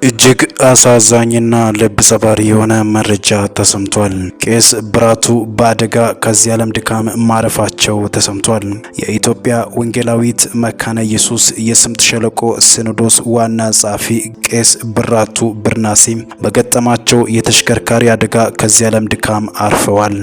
እጅግ አሳዛኝና ልብ ሰባሪ የሆነ መረጃ ተሰምቷል። ቄስ ብራቱ በአደጋ ከዚህ ዓለም ድካም ማረፋቸው ተሰምቷል። የኢትዮጵያ ወንጌላዊት መካነ ኢየሱስ የስምጥ ሸለቆ ሲኖዶስ ዋና ጸሐፊ ቄስ ብራቱ ብርናሴ በገጠማቸው የተሽከርካሪ አደጋ ከዚህ ዓለም ድካም አርፈዋል።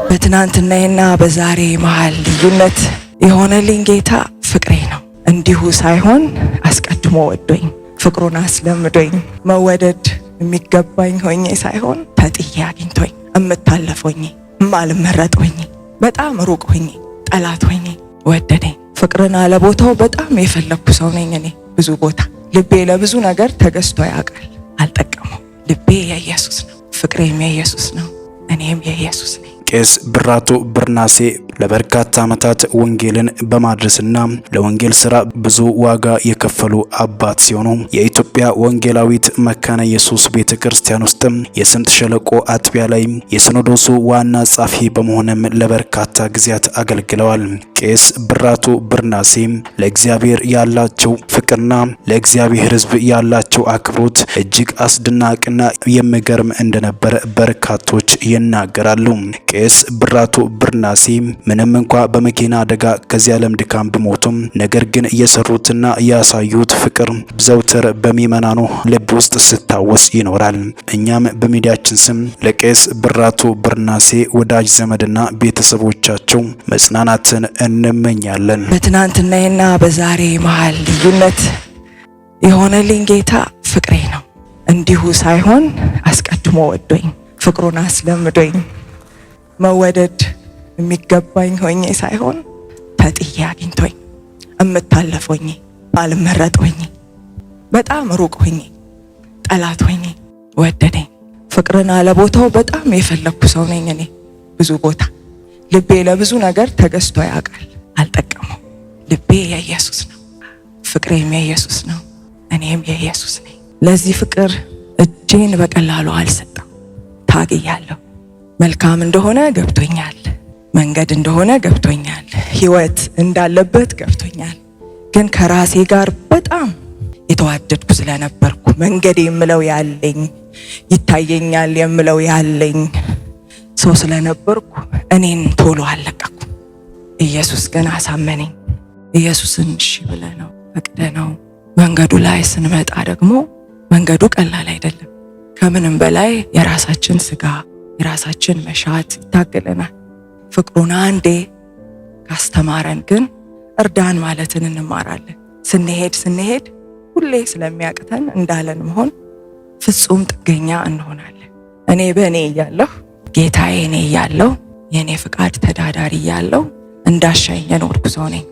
በትናንትናዬና በዛሬ መሃል ልዩነት የሆነልኝ ጌታ ፍቅሬ ነው። እንዲሁ ሳይሆን አስቀድሞ ወዶኝ ፍቅሩን አስለምዶኝ መወደድ የሚገባኝ ሆኜ ሳይሆን ተጥዬ አግኝቶኝ እምታለፍ ሆኜ እማልመረጥ ሆኜ በጣም ሩቅ ሆኜ ጠላት ሆኜ ወደደኝ። ፍቅርን አለቦታው በጣም የፈለኩ ሰው ነኝ እኔ። ብዙ ቦታ ልቤ ለብዙ ነገር ተገዝቶ ያውቃል፣ አልጠቀመው። ልቤ የኢየሱስ ነው፣ ፍቅሬም የኢየሱስ ነው፣ እኔም የኢየሱስ ነኝ። ቄስ ብራቱ ብርናሴ ለበርካታ ዓመታት ወንጌልን በማድረስና ለወንጌል ስራ ብዙ ዋጋ የከፈሉ አባት ሲሆኑ የኢትዮጵያ ወንጌላዊት መካነ ኢየሱስ ቤተክርስቲያን ውስጥም የስምጥ ሸለቆ አጥቢያ ላይ የሲኖዶሱ ዋና ጸሐፊ በመሆንም ለበርካታ ጊዜያት አገልግለዋል። ቄስ ብራቱ ብርናሴ ለእግዚአብሔር ያላቸው ፍቅርና ለእግዚአብሔር ሕዝብ ያላቸው አክብሮት እጅግ አስደናቂና የሚገርም እንደነበረ በርካቶች ይናገራሉ። ቄስ ብራቱ ብርናሴ ምንም እንኳ በመኪና አደጋ ከዚህ ዓለም ድካም ቢሞቱም ነገር ግን የሰሩትና ያሳዩት ፍቅር ዘውትር በሚመናኑ ልብ ውስጥ ስታወስ ይኖራል። እኛም በሚዲያችን ስም ለቄስ ብራቱ ብርናሴ ወዳጅ ዘመድና ቤተሰቦቻቸው መጽናናትን እንመኛለን። በትናንትናዬና በዛሬ መሃል ልዩነት የሆነልኝ ጌታ ፍቅሬ ነው። እንዲሁ ሳይሆን አስቀድሞ ወዶኝ ፍቅሩን አስለምዶኝ መወደድ የሚገባኝ ሆኜ ሳይሆን ተጥዬ አግኝቶኝ እምታለፍ ሆኜ አልመረጥ ሆኜ በጣም ሩቅ ሆኜ ጠላት ሆኜ ወደደኝ። ፍቅርን አለቦታው በጣም የፈለኩ ሰው ነኝ እኔ። ብዙ ቦታ ልቤ ለብዙ ነገር ተገዝቶ ያውቃል፣ አልጠቀመው። ልቤ የኢየሱስ ነው፣ ፍቅሬም የኢየሱስ ነው፣ እኔም የኢየሱስ ነኝ። ለዚህ ፍቅር እጄን በቀላሉ አልሰጠም፣ ታግያለሁ። መልካም እንደሆነ ገብቶኛል፣ መንገድ እንደሆነ ገብቶኛል፣ ህይወት እንዳለበት ገብቶኛል። ግን ከራሴ ጋር በጣም የተዋደድኩ ስለነበርኩ መንገድ የምለው ያለኝ ይታየኛል የምለው ያለኝ ሰው ስለነበርኩ እኔን ቶሎ አለቀኩ። ኢየሱስ ግን አሳመነኝ። ኢየሱስን እሺ ብለነው ፈቅደነው መንገዱ ላይ ስንመጣ ደግሞ መንገዱ ቀላል አይደለም። ከምንም በላይ የራሳችን ስጋ የራሳችን መሻት ይታገለናል። ፍቅሩን አንዴ ካስተማረን ግን እርዳን ማለትን እንማራለን። ስንሄድ ሁሌ ስለሚያቅተን እንዳለን መሆን ፍጹም ጥገኛ እንሆናለን። እኔ በእኔ እያለሁ ጌታዬ እኔ እያለሁ የእኔ ፍቃድ ተዳዳሪ እያለሁ እንዳሻኝ የኖርኩ ሰው ነኝ።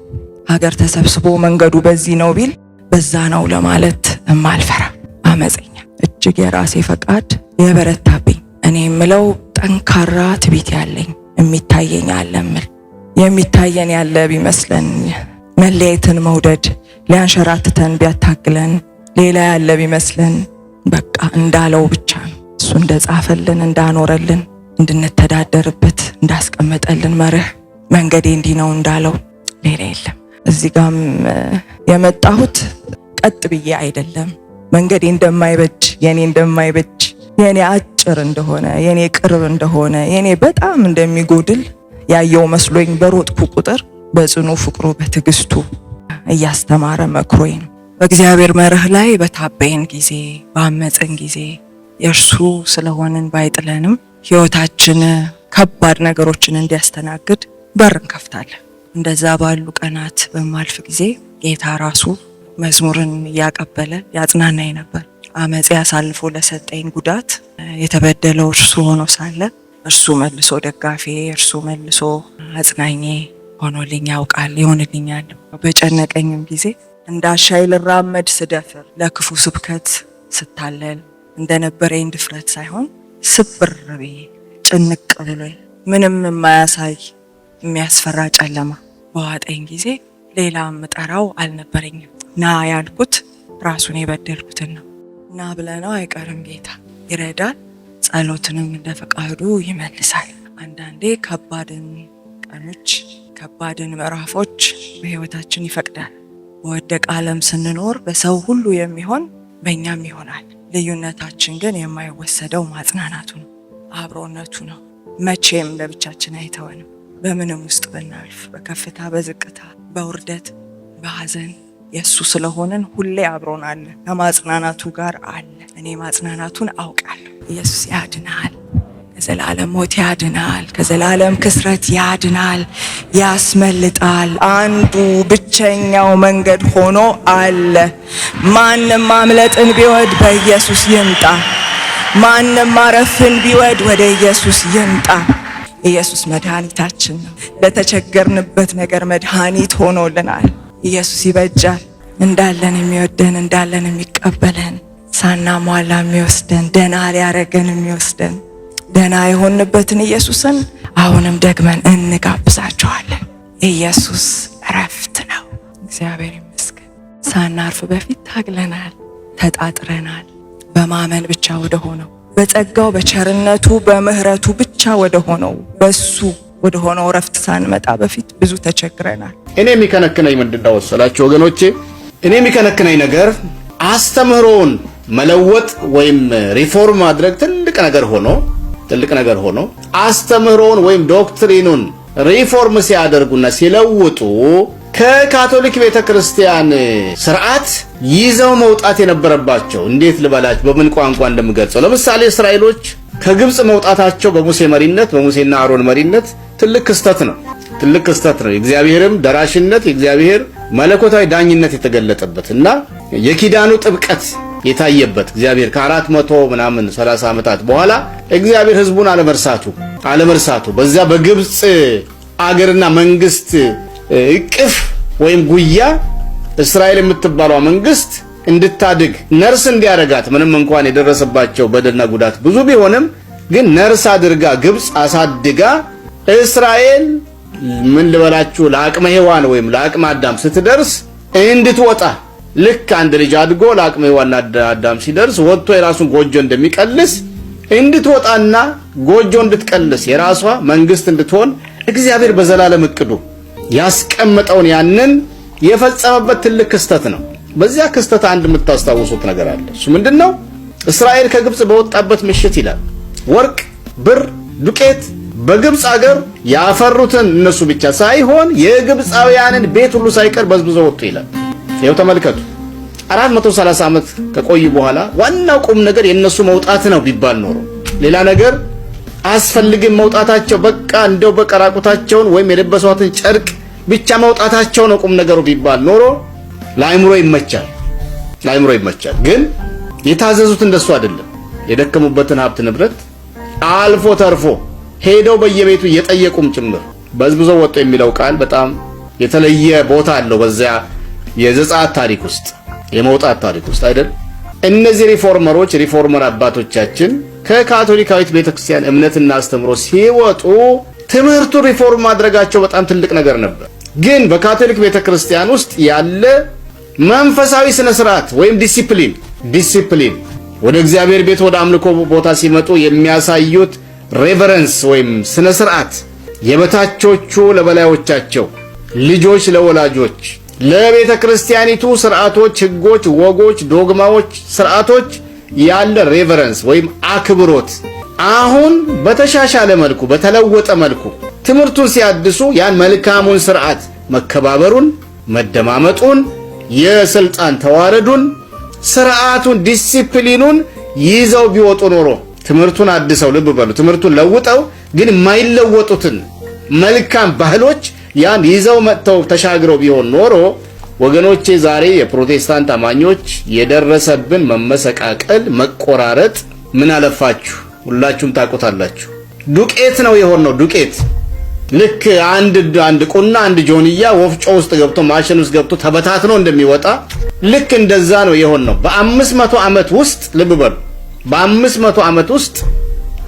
ሀገር ተሰብስቦ መንገዱ በዚህ ነው ቢል በዛ ነው ለማለት እማልፈራ አመፀኛ፣ እጅግ የራሴ ፈቃድ የበረታብኝ እኔ የምለው ጠንካራ ትቢት ያለኝ የሚታየኝ አለምል የሚታየን ያለ ቢመስለን መለየትን መውደድ ሊያንሸራትተን ቢያታግለን ሌላ ያለ ቢመስለን በቃ እንዳለው ብቻ ነው። እሱ እንደጻፈልን እንዳኖረልን እንድንተዳደርበት እንዳስቀመጠልን መርህ መንገዴ እንዲህ ነው እንዳለው ሌላ የለም። እዚህ ጋም የመጣሁት ቀጥ ብዬ አይደለም። መንገዴ እንደማይበጅ የኔ እንደማይበጅ የኔ አጭር እንደሆነ የኔ ቅርብ እንደሆነ የኔ በጣም እንደሚጎድል ያየው መስሎኝ በሮጥኩ ቁጥር በጽኑ ፍቅሩ በትዕግስቱ እያስተማረ መክሮኝ ነው። በእግዚአብሔር መርህ ላይ በታበይን ጊዜ ባመፅን ጊዜ የእርሱ ስለሆንን ባይጥለንም ሕይወታችን ከባድ ነገሮችን እንዲያስተናግድ በር እንከፍታለን። እንደዛ ባሉ ቀናት በማልፍ ጊዜ ጌታ ራሱ መዝሙርን እያቀበለ ያጽናናኝ ነበር። አመጽ ያሳልፎ ለሰጠኝ ጉዳት የተበደለው እርሱ ሆኖ ሳለ እርሱ መልሶ ደጋፊ እርሱ መልሶ አጽናኜ ሆኖልኝ ያውቃል፣ ይሆንልኛል። በጨነቀኝም ጊዜ እንዳሻይ ልራመድ ስደፍር ለክፉ ስብከት ስታለል እንደነበረኝ ድፍረት ሳይሆን ስብር ብዬ ጭንቅ ብሎኝ ምንም የማያሳይ የሚያስፈራ ጨለማ በዋጠኝ ጊዜ ሌላ ምጠራው አልነበረኝም። ና ያልኩት ራሱን የበደልኩትን ነው። ና ብለነው አይቀርም። ጌታ ይረዳል፣ ጸሎትንም እንደ ፈቃዱ ይመልሳል። አንዳንዴ ከባድን ቀኖች፣ ከባድን ምዕራፎች በህይወታችን ይፈቅዳል። በወደቀ ዓለም ስንኖር በሰው ሁሉ የሚሆን በእኛም ይሆናል። ልዩነታችን ግን የማይወሰደው ማጽናናቱ ነው፣ አብሮነቱ ነው። መቼም ለብቻችን አይተወንም። በምንም ውስጥ ብናልፍ፣ በከፍታ በዝቅታ፣ በውርደት በሐዘን የሱ ስለሆነን ሁሌ አብሮን አለ፣ ከማጽናናቱ ጋር አለ። እኔ ማጽናናቱን አውቃለሁ። ኢየሱስ ያድናል፣ ከዘላለም ሞት ያድናል፣ ከዘላለም ክስረት ያድናል፣ ያስመልጣል። አንዱ ብቸኛው መንገድ ሆኖ አለ። ማንም ማምለጥን ቢወድ በኢየሱስ ይምጣ። ማንም ማረፍን ቢወድ ወደ ኢየሱስ ይምጣ። ኢየሱስ መድኃኒታችን ነው። ለተቸገርንበት ነገር መድኃኒት ሆኖልናል። ኢየሱስ ይበጃል። እንዳለን የሚወደን፣ እንዳለን የሚቀበለን፣ ሳናሟላ የሚወስደን፣ ደና ሊያረገን የሚወስደን፣ ደና የሆንበትን ኢየሱስን አሁንም ደግመን እንጋብዛቸዋለን። ኢየሱስ እረፍት ነው። እግዚአብሔር ይመስገን። ሳናርፍ በፊት ታግለናል፣ ተጣጥረናል። በማመን ብቻ ወደ ሆነው፣ በጸጋው በቸርነቱ በምህረቱ ብቻ ወደ ሆነው፣ በሱ ወደ ሆነው እረፍት ሳንመጣ በፊት ብዙ ተቸግረናል። እኔ የሚከነክነኝ ምንድነው ወሰላችሁ ወገኖቼ? እኔ የሚከነክነኝ ነገር አስተምህሮን መለወጥ ወይም ሪፎርም ማድረግ ትልቅ ነገር ሆኖ አስተምህሮን ወይም ዶክትሪኑን ሪፎርም ሲያደርጉና ሲለውጡ ከካቶሊክ ቤተክርስቲያን ስርዓት ይዘው መውጣት የነበረባቸው እንዴት ልበላችሁ፣ በምን ቋንቋ እንደምገልጸው፣ ለምሳሌ እስራኤሎች ከግብጽ መውጣታቸው በሙሴ መሪነት፣ በሙሴና አሮን መሪነት ትልቅ ክስተት ነው። የእግዚአብሔርም ደራሽነት፣ የእግዚአብሔር መለኮታዊ ዳኝነት የተገለጠበት እና የኪዳኑ ጥብቀት የታየበት እግዚአብሔር ከ430 ዓመታት በኋላ እግዚአብሔር ህዝቡን አለመርሳቱ በዛ በግብጽ አገርና መንግስት እቅፍ ወይም ጉያ እስራኤል የምትባለው መንግስት እንድታድግ ነርስ እንዲያረጋት፣ ምንም እንኳን የደረሰባቸው በደልና ጉዳት ብዙ ቢሆንም ግን ነርስ አድርጋ ግብጽ አሳድጋ እስራኤል ምን ልበላችሁ ለአቅመ ሔዋን ወይም ለአቅመ አዳም ስትደርስ እንድትወጣ፣ ልክ አንድ ልጅ አድጎ ለአቅመ ሔዋንና አዳም ሲደርስ ወጥቶ የራሱን ጎጆ እንደሚቀልስ እንድትወጣና ጎጆ እንድትቀልስ የራሷ መንግስት እንድትሆን እግዚአብሔር በዘላለም እቅዱ ያስቀመጠውን ያንን የፈጸመበት ትልቅ ክስተት ነው። በዚያ ክስተት አንድ የምታስታውሱት ነገር አለ። እሱ ምንድነው? እስራኤል ከግብጽ በወጣበት ምሽት ይላል ወርቅ፣ ብር፣ ዱቄት በግብጽ አገር ያፈሩትን እነሱ ብቻ ሳይሆን የግብጻውያንን ቤት ሁሉ ሳይቀር በዝብዘው ወጡ ይላል። ይኸው ተመልከቱ። 430 ዓመት ከቆዩ በኋላ ዋናው ቁም ነገር የነሱ መውጣት ነው ቢባል ኖሮ ሌላ ነገር አስፈልግም መውጣታቸው፣ በቃ እንደው በቀራቁታቸውን ወይም የለበሷትን ጨርቅ ብቻ መውጣታቸው ነው ቁም ነገሩ ቢባል ኖሮ ለአይምሮ ይመቻል። ግን የታዘዙት እንደሱ አይደለም። የደከሙበትን ሀብት ንብረት አልፎ ተርፎ ሄደው በየቤቱ እየጠየቁም ጭምር በዝብዘው ወጡ የሚለው ቃል በጣም የተለየ ቦታ አለው በዚያ የዘጸአት ታሪክ ውስጥ፣ የመውጣት ታሪክ ውስጥ አይደል? እነዚህ ሪፎርመር አባቶቻችን ከካቶሊካዊት ቤተክርስቲያን እምነትና አስተምሮ ሲወጡ ትምህርቱን ሪፎርም ማድረጋቸው በጣም ትልቅ ነገር ነበር። ግን በካቶሊክ ቤተክርስቲያን ውስጥ ያለ መንፈሳዊ ስነ ስርዓት ወይም ዲሲፕሊን ወደ እግዚአብሔር ቤት ወደ አምልኮ ቦታ ሲመጡ የሚያሳዩት ሬቨረንስ ወይም ስነ ስርዓት፣ የበታቾቹ ለበላዮቻቸው፣ ልጆች ለወላጆች፣ ለቤተክርስቲያኒቱ ስርዓቶች፣ ህጎች፣ ወጎች፣ ዶግማዎች፣ ስርዓቶች ያለ ሬቨረንስ ወይም አክብሮት አሁን በተሻሻለ መልኩ በተለወጠ መልኩ ትምህርቱን ሲያድሱ ያን መልካሙን ስርዓት መከባበሩን፣ መደማመጡን፣ የስልጣን ተዋረዱን፣ ስርዓቱን፣ ዲሲፕሊኑን ይዘው ቢወጡ ኖሮ ትምህርቱን አድሰው ልብ በሉ ትምህርቱን ለውጠው ግን የማይለወጡትን መልካም ባህሎች ያን ይዘው መጥተው ተሻግረው ቢሆን ኖሮ ወገኖቼ ዛሬ የፕሮቴስታንት አማኞች የደረሰብን መመሰቃቀል፣ መቆራረጥ ምን አለፋችሁ ሁላችሁም ታውቁታላችሁ። ዱቄት ነው የሆነው። ዱቄት ልክ አንድ ቁና አንድ ጆንያ ወፍጮ ውስጥ ገብቶ ማሽን ውስጥ ገብቶ ተበታትኖ እንደሚወጣ ልክ እንደዛ ነው የሆነው። በ500 ዓመት ውስጥ ልብ በሉ፣ በ500 ዓመት ውስጥ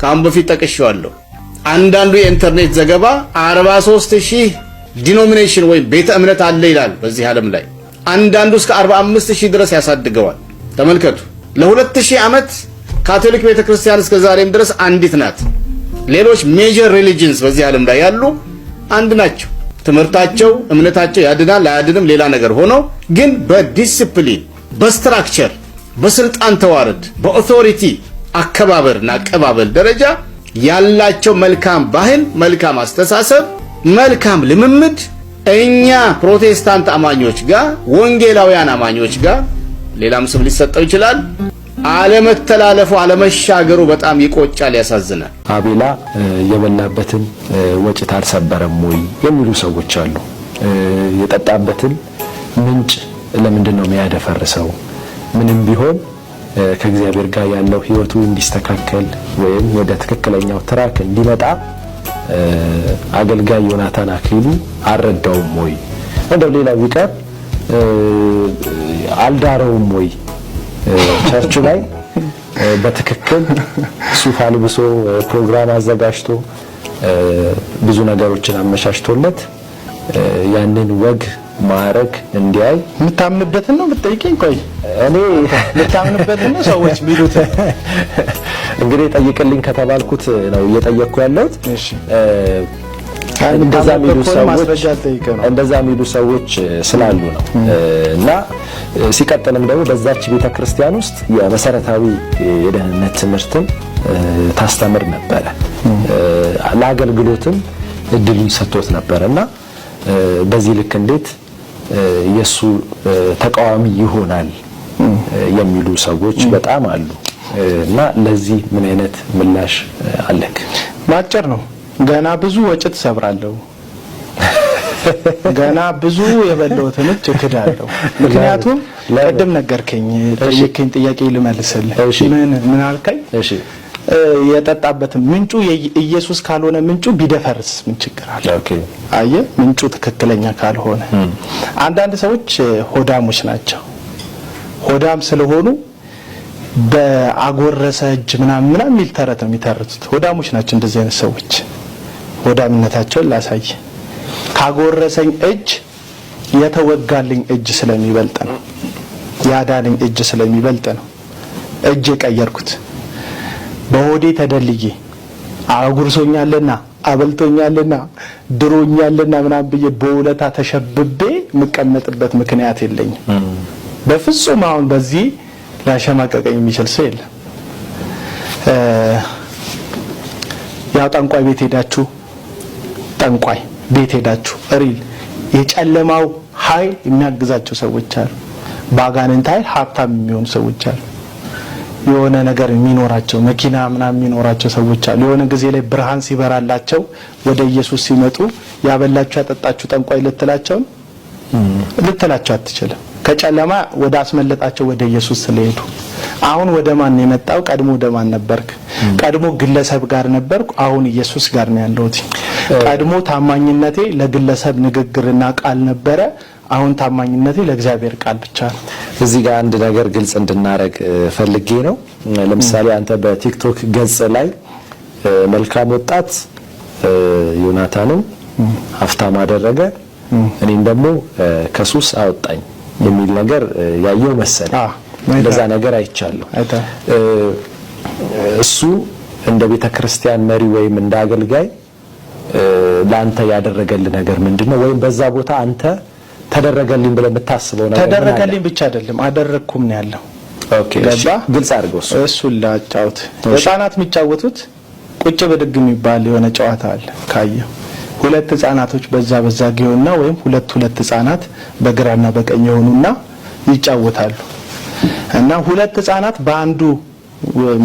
ካሁን በፊት ጠቅሼዋለሁ። አንዳንዱ የኢንተርኔት ዘገባ 43000 ዲኖሚኔሽን ወይም ቤተ እምነት አለ ይላል በዚህ ዓለም ላይ። አንዳንዱ እስከ 45000 ድረስ ያሳድገዋል። ተመልከቱ። ለ2000 ዓመት ካቶሊክ ቤተክርስቲያን እስከ ዛሬም ድረስ አንዲት ናት። ሌሎች ሜጀር ሪሊጂንስ በዚህ ዓለም ላይ ያሉ አንድ ናቸው። ትምህርታቸው፣ እምነታቸው ያድናል አያድንም ሌላ ነገር ሆኖ ግን በዲሲፕሊን፣ በስትራክቸር፣ በስልጣን ተዋረድ፣ በኦቶሪቲ አከባበርና አቀባበል ደረጃ ያላቸው መልካም ባህል፣ መልካም አስተሳሰብ፣ መልካም ልምምድ እኛ ፕሮቴስታንት አማኞች ጋር ወንጌላውያን አማኞች ጋር ሌላም ስም ሊሰጠው ይችላል አለመተላለፉ አለመሻገሩ በጣም ይቆጫል፣ ያሳዝናል። አቤላ የበላበትን ወጭት አልሰበረም ወይ የሚሉ ሰዎች አሉ። የጠጣበትን ምንጭ ለምንድን ነው የሚያደፈርሰው? ምንም ቢሆን ከእግዚአብሔር ጋር ያለው ህይወቱ እንዲስተካከል ወይም ወደ ትክክለኛው ትራክ እንዲመጣ አገልጋይ ዮናታን አክሊሉ አልረዳውም ወይ? እንደው ሌላው ቢቀር አልዳረውም ወይ? ቸርቹ ላይ በትክክል ሱፍ አልብሶ ፕሮግራም አዘጋጅቶ ብዙ ነገሮችን አመቻችቶለት ያንን ወግ ማዕረግ እንዲያይ የምታምንበትን ነው የምትጠይቀኝ? ቆይ እኔ የምታምንበትን ነው ሰዎች ሚሉት እንግዲህ ጠይቅልኝ ከተባልኩት ነው እየጠየቅኩ ያለሁት። እሺ እንደዛ የሚሉ ሰዎች ስላሉ ነው። እና ሲቀጥልም ደግሞ በዛች ቤተክርስቲያን ውስጥ የመሰረታዊ የደህንነት ትምህርትን ታስተምር ነበረ። ለአገልግሎትም እድሉን ሰጥቶት ነበርና በዚህ ልክ እንዴት የሱ ተቃዋሚ ይሆናል የሚሉ ሰዎች በጣም አሉ። እና ለዚህ ምን አይነት ምላሽ አለክ? ማጨር ነው። ገና ብዙ ወጭት ሰብራለሁ። ገና ብዙ የበለውትን እክዳለሁ። ምክንያቱም ቀደም ነገርከኝ፣ ጠየቀኝ፣ ጥያቄ ልመልስልህ። ምን አልከኝ? እሺ የጠጣበት ምንጩ ኢየሱስ ካልሆነ ምንጩ ቢደፈርስ ምን ችግር አለ? ኦኬ አየህ፣ ምንጩ ትክክለኛ ካልሆነ አንዳንድ ሰዎች ሆዳሞች ናቸው። ሆዳም ስለሆኑ በአጎረሰ እጅ ምናምን የሚል ተረት ነው የሚተርቱት። ሆዳሞች ናቸው እንደዚህ አይነት ሰዎች። ሆዳምነታቸውን ላሳይ። ካጎረሰኝ እጅ የተወጋልኝ እጅ ስለሚበልጥ ነው፣ ያዳነኝ እጅ ስለሚበልጥ ነው እጅ የቀየርኩት። በሆዴ ተደልዬ አጉርሶኛልና አበልቶኛልና ድሮኛልና ምናምን ብዬ በውለታ ተሸብቤ የምቀመጥበት ምክንያት የለኝም በፍጹም። አሁን በዚህ ላሸማቀቀኝ የሚችል ሰው የለም። ያው ጠንቋይ ቤት ሄዳችሁ ጠንቋይ ቤት ሄዳችሁ ሪል የጨለማው ኃይል የሚያግዛቸው ሰዎች አሉ። ባጋንንት ኃይል ሀብታም የሚሆኑ ሰዎች አሉ። የሆነ ነገር የሚኖራቸው መኪና ምናምን የሚኖራቸው ሰዎች አሉ። የሆነ ጊዜ ላይ ብርሃን ሲበራላቸው ወደ ኢየሱስ ሲመጡ ያበላችሁ ያጠጣችሁ ጠንቋይ ልትላቸው አትችልም። ከጨለማ ወደ አስመለጣቸው ወደ ኢየሱስ ስለሄዱ አሁን ወደ ማን የመጣው? ቀድሞ ወደ ማን ነበርክ? ቀድሞ ግለሰብ ጋር ነበርኩ፣ አሁን ኢየሱስ ጋር ነው ያለሁት። ቀድሞ ታማኝነቴ ለግለሰብ ንግግርና ቃል ነበረ፣ አሁን ታማኝነቴ ለእግዚአብሔር ቃል ብቻ ነው። እዚህ ጋር አንድ ነገር ግልጽ እንድናረግ ፈልጌ ነው። ለምሳሌ አንተ በቲክቶክ ገጽ ላይ መልካም ወጣት ዮናታንን ሀብታም አደረገ፣ እኔን ደግሞ ከሱስ አወጣኝ የሚል ነገር ያየው መሰለ። እንደዛ ነገር አይቻለሁ። እሱ እንደ ቤተክርስቲያን መሪ ወይም እንደ አገልጋይ ላንተ ያደረገልህ ነገር ምንድነው? ወይም በዛ ቦታ አንተ ተደረገልኝ ብለህ የምታስበው ነገር? ተደረገልኝ ብቻ አይደለም አደረኩም ነው ያለው። ኦኬ ግልጽ አድርገው እሱ ላጫውት። ህፃናት የሚጫወቱት ቁጭ ብድግ የሚባል የሆነ ጨዋታ አለ ካየው። ሁለት ህፃናቶች በዛ ጊዮና ወይም ሁለት ህፃናት በግራና በቀኝ የሆኑና ይጫወታሉ። እና ሁለት ህፃናት በአንዱ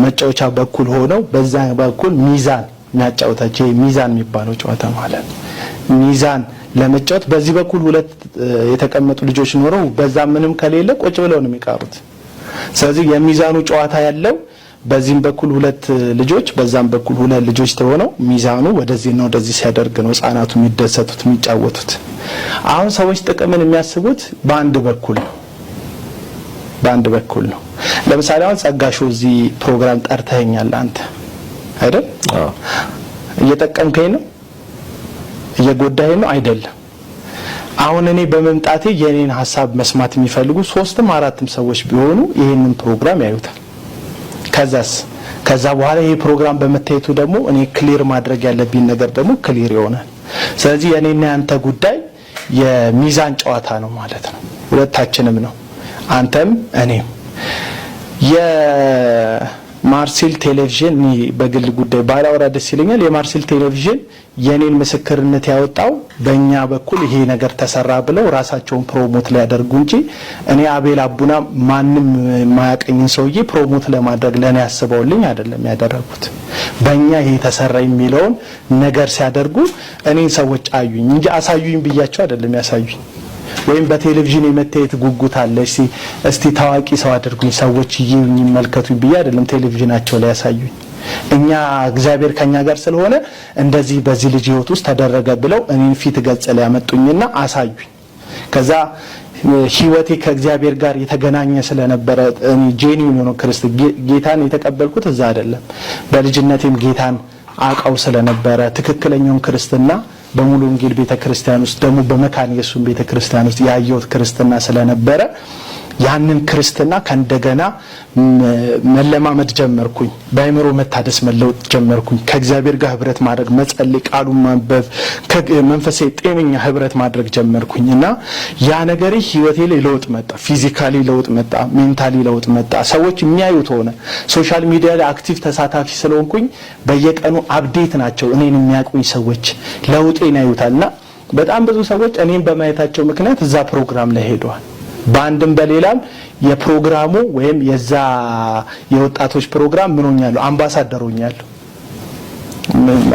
መጫወቻ በኩል ሆነው በዛ በኩል ሚዛን የሚያጫውታቸው ሚዛን የሚባለው ጨዋታ ማለት ሚዛን ለመጫወት በዚህ በኩል ሁለት የተቀመጡ ልጆች ኖረው በዛ ምንም ከሌለ ቁጭ ብለው ነው የሚቀሩት። ስለዚህ የሚዛኑ ጨዋታ ያለው በዚህም በኩል ሁለት ልጆች በዛም በኩል ሁለት ልጆች ተሆነው ሚዛኑ ወደዚህና ወደዚህ ሲያደርግ ነው ህፃናቱ የሚደሰቱት የሚጫወቱት። አሁን ሰዎች ጥቅምን የሚያስቡት በአንድ በኩል ነው። ለምሳሌ አሁን ጸጋሹ እዚህ ፕሮግራም ጠርተኸኛል አንተ አይደል? እየጠቀምከኝ ነው እየጎዳኸኝ ነው አይደለም። አሁን እኔ በመምጣቴ የኔን ሐሳብ መስማት የሚፈልጉ 3ም 4ም ሰዎች ቢሆኑ ይሄንን ፕሮግራም ያዩታል። ከዛ በኋላ ይሄ ፕሮግራም በመታየቱ ደግሞ እኔ ክሊር ማድረግ ያለብኝ ነገር ደግሞ ክሊር ይሆናል። ስለዚህ የኔና ያንተ ጉዳይ የሚዛን ጨዋታ ነው ማለት ነው። ሁለታችንም ነው፣ አንተም እኔም። የማርሴል ቴሌቪዥን በግል ጉዳይ ባላወራ ደስ ይለኛል። የማርሴል ቴሌቪዥን የኔን ምስክርነት ያወጣው በእኛ በኩል ይሄ ነገር ተሰራ ብለው ራሳቸውን ፕሮሞት ሊያደርጉ እንጂ እኔ አቤል አቡና ማንም ማያቀኝን ሰውዬ ፕሮሞት ለማድረግ ለኔ ያስበውልኝ አይደለም ያደረጉት። በእኛ ይሄ ተሰራ የሚለውን ነገር ሲያደርጉ እኔን ሰዎች አዩኝ እንጂ አሳዩኝ ብያቸው አይደለም ያሳዩኝ። ወይም በቴሌቪዥን የመታየት ጉጉት አለ እስቲ ታዋቂ ሰው አድርጉኝ ሰዎች ይዩኝ ይመልከቱኝ ብዬ አይደለም ቴሌቪዥናቸው ላይ ያሳዩኝ። እኛ እግዚአብሔር ከኛ ጋር ስለሆነ እንደዚህ በዚህ ልጅ ህይወት ውስጥ ተደረገ ብለው እኔን ፊት ገጽ ላይ ያመጡኝና አሳዩኝ። ከዛ ህይወቴ ከእግዚአብሔር ጋር የተገናኘ ስለነበረ እኔ ጄኒውን ነው ክርስቶስ ጌታን የተቀበልኩት እዛ አይደለም። በልጅነቴም ጌታን አውቀው ስለነበረ ትክክለኛውን ክርስትና በሙሉ ወንጌል ቤተክርስቲያን ውስጥ ደግሞ በመካነ ኢየሱስ ቤተክርስቲያን ውስጥ ያየሁት ክርስትና ስለነበረ ያንን ክርስትና ከእንደገና መለማመድ ጀመርኩኝ። በአእምሮ መታደስ መለወጥ ጀመርኩኝ። ከእግዚአብሔር ጋር ህብረት ማድረግ መጸለይ፣ ቃሉን ማንበብ፣ ከመንፈሳዊ ጤነኛ ህብረት ማድረግ ጀመርኩኝና ያ ነገር ህይወቴ ላይ ለውጥ መጣ። ፊዚካሊ ለውጥ መጣ፣ ሜንታሊ ለውጥ መጣ። ሰዎች የሚያዩት ሆነ። ሶሻል ሚዲያ ላይ አክቲቭ ተሳታፊ ስለሆንኩኝ በየቀኑ አፕዴት ናቸው እኔን የሚያውቁኝ ሰዎች ለውጤን ያዩታልና በጣም ብዙ ሰዎች እኔን በማየታቸው ምክንያት እዛ ፕሮግራም ላይ ሄደዋል። በአንድም በሌላም የፕሮግራሙ ወይም የዛ የወጣቶች ፕሮግራም ምን ሆኛለሁ? አምባሳደር ሆኛለሁ።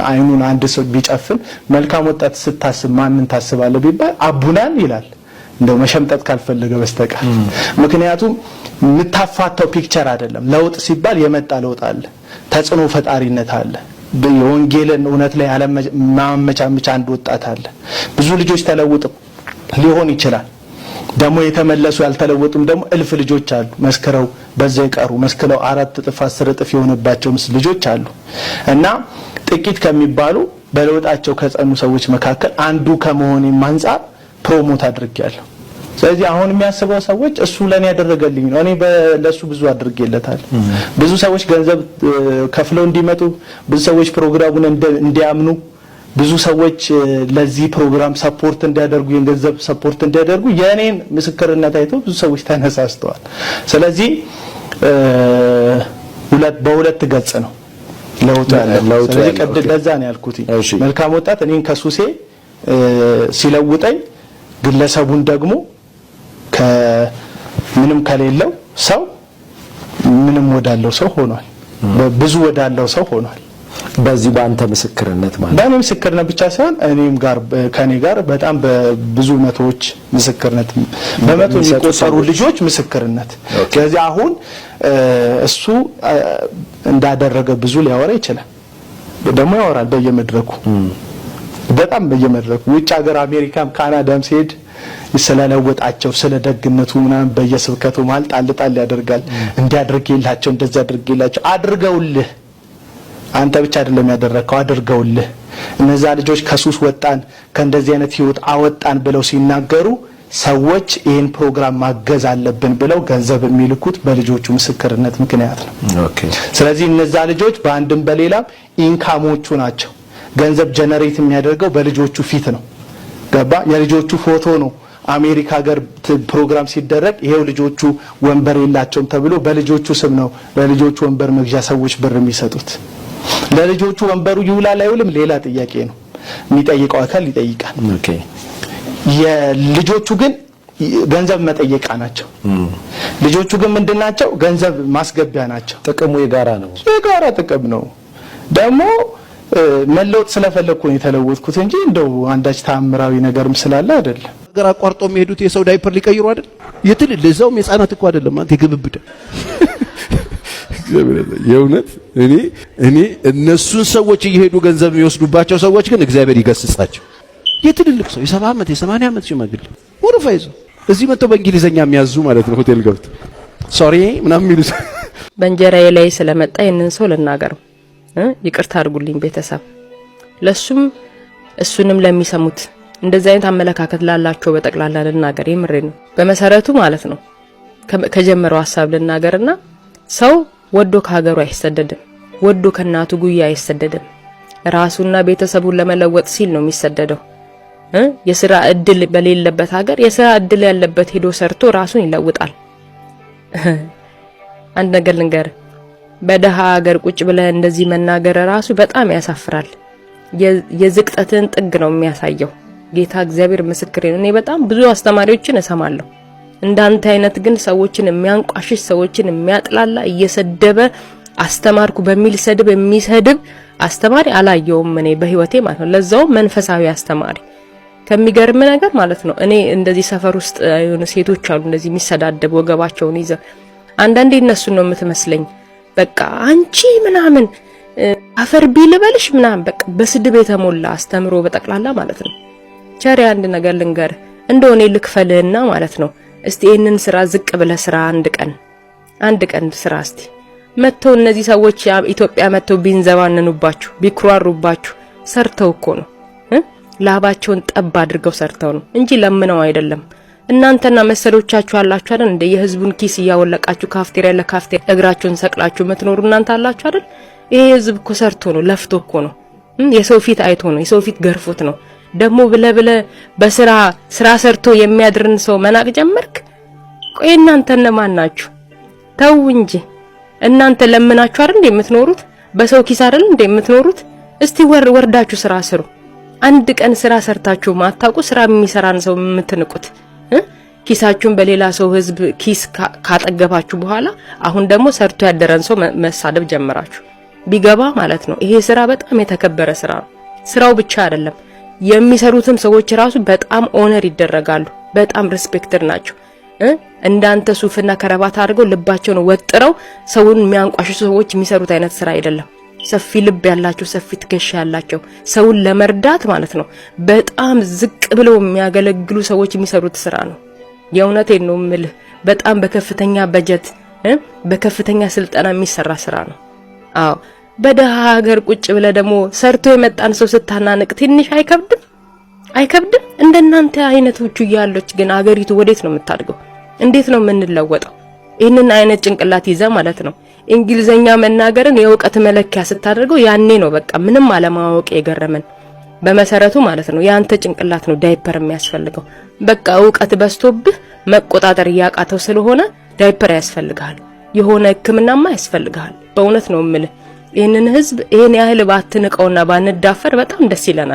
አይኑን አንድ ሰው ቢጨፍን መልካም ወጣት ስታስብ ማንን ታስባለህ ቢባል አቡናን ይላል፣ እንደው መሸምጠጥ ካልፈለገ በስተቀር። ምክንያቱም የምታፋታው ፒክቸር አይደለም። ለውጥ ሲባል የመጣ ለውጥ አለ፣ ተጽዕኖ ፈጣሪነት አለ። የወንጌልን እውነት ላይ ማመቻመቻ አንድ ወጣት አለ። ብዙ ልጆች ተለውጠው ሊሆን ይችላል። ደግሞ የተመለሱ ያልተለወጡም ደግሞ እልፍ ልጆች አሉ። መስከረው በዛ ይቀሩ መስከረው 4 እጥፍ 10 እጥፍ የሆነባቸው ልጆች አሉ። እና ጥቂት ከሚባሉ በለውጣቸው ከጸኑ ሰዎች መካከል አንዱ ከመሆኔ አንፃር ፕሮሞት አድርጌያለሁ። ስለዚህ አሁን የሚያስበው ሰዎች እሱ ለኔ ያደረገልኝ ነው፣ እኔ ለሱ ብዙ አድርጌለታል። ብዙ ሰዎች ገንዘብ ከፍለው እንዲመጡ፣ ብዙ ሰዎች ፕሮግራሙን እንዲያምኑ፣ ብዙ ሰዎች ለዚህ ፕሮግራም ሰፖርት እንዲያደርጉ የገንዘብ ሰፖርት እንዲያደርጉ የኔን ምስክርነት አይተው ብዙ ሰዎች ተነሳስተዋል። ስለዚህ በሁለት ገጽ ነው ለውጥ ያለው። ስለዚህ ቀድል ለዛ ነው ያልኩት መልካም ወጣት እኔን ከሱሴ ሲለውጠኝ ግለሰቡን ደግሞ ከምንም ከሌለው ሰው ምንም ወዳለው ሰው ሆኗል። ብዙ ወዳለው ሰው ሆኗል። በዚህ በአንተ ምስክርነት ማለት በእኔ ምስክርነት ብቻ ሳይሆን እኔም ጋር ከኔ ጋር በጣም በብዙ መቶዎች ምስክርነት በመቶ የሚቆጠሩ ልጆች ምስክርነት። ስለዚህ አሁን እሱ እንዳደረገ ብዙ ሊያወራ ይችላል፣ ደግሞ ያወራል በየመድረኩ በጣም በየመድረኩ ውጭ ሀገር አሜሪካም ካናዳም ሲሄድ ስለለወጣቸው ስለደግነቱ ምናምን በየስብከቱ ማለት ጣልጣል ያደርጋል። እንዲያደርግላቸው እንደዛ አድርግላቸው አድርገውልህ አንተ ብቻ አይደለም ያደረከው አድርገውልህ እነዛ ልጆች ከሱስ ወጣን ከእንደዚህ አይነት ህይወት አወጣን ብለው ሲናገሩ ሰዎች ይሄን ፕሮግራም ማገዝ አለብን ብለው ገንዘብ የሚልኩት በልጆቹ ምስክርነት ምክንያት ነው። ኦኬ። ስለዚህ እነዛ ልጆች በአንድም በሌላም ኢንካሞቹ ናቸው። ገንዘብ ጀነሬት የሚያደርገው በልጆቹ ፊት ነው። ገባ? የልጆቹ ፎቶ ነው አሜሪካ ሀገር ፕሮግራም ሲደረግ ይሄው ልጆቹ ወንበር የላቸውም ተብሎ በልጆቹ ስም ነው ለልጆቹ ወንበር መግዣ ሰዎች ብር የሚሰጡት። ለልጆቹ ወንበሩ ይውላል አይውልም ሌላ ጥያቄ ነው። የሚጠይቀው አካል ይጠይቃል። ኦኬ። የልጆቹ ግን ገንዘብ መጠየቃ ናቸው። ልጆቹ ግን ምንድናቸው? ገንዘብ ማስገቢያ ናቸው። ጥቅሙ የጋራ ነው። የጋራ ጥቅም ነው። ደግሞ መለወጥ ስለፈለኩ ነው የተለወጥኩት እንጂ እንደው አንዳች ተአምራዊ ነገርም ስላለ አይደለም። ሀገር አቋርጦ የሚሄዱት የሰው ዳይፐር ሊቀይሩ አይደል? የትል ለዛውም የህፃናት እኮ አይደለም ማለት የግብብደ የእውነት እኔ እነሱን ሰዎች እየሄዱ ገንዘብ የሚወስዱባቸው ሰዎች ግን እግዚአብሔር ይገስጻቸው። የትልልቅ ሰው የ70 ዓመት የ80 ዓመት ሽማግሌ ወርፋ ይዞ እዚህ መጥተው በእንግሊዘኛ የሚያዙ ማለት ነው ሆቴል ገብተው ሶሪ ምናምን የሚሉት በእንጀራዬ ላይ ስለመጣ ይሄንን ሰው ልናገረው። ይቅርታ አድርጉልኝ ቤተሰብ። ለሱም እሱንም ለሚሰሙት እንደዚህ አይነት አመለካከት ላላቸው በጠቅላላ ልናገር የምሬ ነው በመሰረቱ ማለት ነው ከጀመረው ሐሳብ ልናገርና ሰው ወዶ ከሀገሩ አይሰደድም ወዶ ከናቱ ጉያ አይሰደድም ራሱና ቤተሰቡን ለመለወጥ ሲል ነው የሚሰደደው የሥራ እድል በሌለበት ሀገር የሥራ እድል ያለበት ሄዶ ሰርቶ ራሱን ይለውጣል አንድ ነገር ልንገር በደሃ ሀገር ቁጭ ብለህ እንደዚህ መናገር ራሱ በጣም ያሳፍራል የዝቅጠትን ጥግ ነው የሚያሳየው ጌታ እግዚአብሔር ምስክሬ ነው እኔ በጣም ብዙ አስተማሪዎችን እሰማለሁ እንዳንተ አይነት ግን ሰዎችን የሚያንቋሽሽ ሰዎችን የሚያጥላላ እየሰደበ አስተማርኩ በሚል ሰድብ የሚሰድብ አስተማሪ አላየውም እኔ በህይወቴ ማለት ነው ለዛው መንፈሳዊ አስተማሪ ከሚገርም ነገር ማለት ነው እኔ እንደዚህ ሰፈር ውስጥ የሆነ ሴቶች አሉ እንደዚህ የሚሰዳደብ ወገባቸውን ይዘው አንዳንዴ እነሱ ነው የምትመስለኝ በቃ አንቺ ምናምን አፈር ቢልበልሽ ምናምን በቃ በስድብ የተሞላ አስተምሮ በጠቅላላ ማለት ነው ቸሪ አንድ ነገር ልንገር እንደሆነ ልክፈልህና ማለት ነው እስቲ እነን ስራ ዝቅ ብለ ስራ አንድ ቀን ስራ እስቲ መተው እነዚህ ሰዎች ኢትዮጵያ መተው ቢንዘባነኑባችሁ ቢክሯሩባችሁ ሰርተው እኮ ነው ላባቸውን ጠብ አድርገው ሰርተው ነው እንጂ ለምነው አይደለም እናንተና መሰሎቻችሁ አላችሁ አይደል እንደ የህዝቡን ኪስ ያወለቃችሁ ካፍቴሪያ ለካፍቴሪያ እግራችሁን ሰቅላችሁ የምትኖሩ እናንተ አላችሁ አይደል ይሄ ህዝብ እኮ ሰርቶ ነው ለፍቶ እኮ ነው የሰው ፊት አይቶ ነው የሰው ፊት ገርፎት ነው ደሞ ብለ በስራ ሰርቶ የሚያድርን ሰው መናቅ ጀመርክ ቆይ እናንተ እነማን ናችሁ ተው እንጂ እናንተ ለምናችሁ አይደል የምትኖሩት በሰው ኪስ አይደል የምትኖሩት እስቲ ወርዳችሁ ስራ ስሩ አንድ ቀን ስራ ሰርታችሁ ማታውቁ ስራ የሚሰራን ሰው የምትንቁት ኪሳችሁን በሌላ ሰው ህዝብ ኪስ ካጠገባችሁ በኋላ አሁን ደግሞ ሰርቶ ያደረን ሰው መሳደብ ጀመራችሁ ቢገባ ማለት ነው ይሄ ስራ በጣም የተከበረ ስራ ነው ስራው ብቻ አይደለም የሚሰሩትም ሰዎች ራሱ በጣም ኦነር ይደረጋሉ በጣም ሪስፔክትድ ናቸው እንዳንተ ሱፍና ከረባት አድርገው ልባቸውን ወጥረው ሰውን የሚያንቋሽሹ ሰዎች የሚሰሩት አይነት ስራ አይደለም ሰፊ ልብ ያላቸው ሰፊ ትከሻ ያላቸው ሰውን ለመርዳት ማለት ነው በጣም ዝቅ ብለው የሚያገለግሉ ሰዎች የሚሰሩት ስራ ነው የእውነቴን ነው የምልህ በጣም በከፍተኛ በጀት በከፍተኛ ስልጠና የሚሰራ ስራ ነው አዎ በደሃ ሀገር ቁጭ ብለ ደግሞ ሰርቶ የመጣን ሰው ስታናንቅ ትንሽ አይከብድም እንደናንተ አይነቶቹ ያሉት ግን አገሪቱ ወዴት ነው የምታድገው እንዴት ነው የምንለወጠው ይሄንን አይነት ጭንቅላት ይዘ ማለት ነው እንግሊዘኛ መናገርን የእውቀት መለኪያ ስታደርገው ያኔ ነው በቃ ምንም አለማወቅ የገረመን በመሰረቱ ማለት ነው ያንተ ጭንቅላት ነው ዳይፐር የሚያስፈልገው በቃ እውቀት በስቶብህ መቆጣጠር ያቃተው ስለሆነ ዳይፐር ያስፈልጋል የሆነ ህክምናማ ያስፈልጋል በእውነት ነው የምልህ ይሄንን ህዝብ ይሄን ያህል ባትንቀውና ባንዳፈር በጣም ደስ ይለናል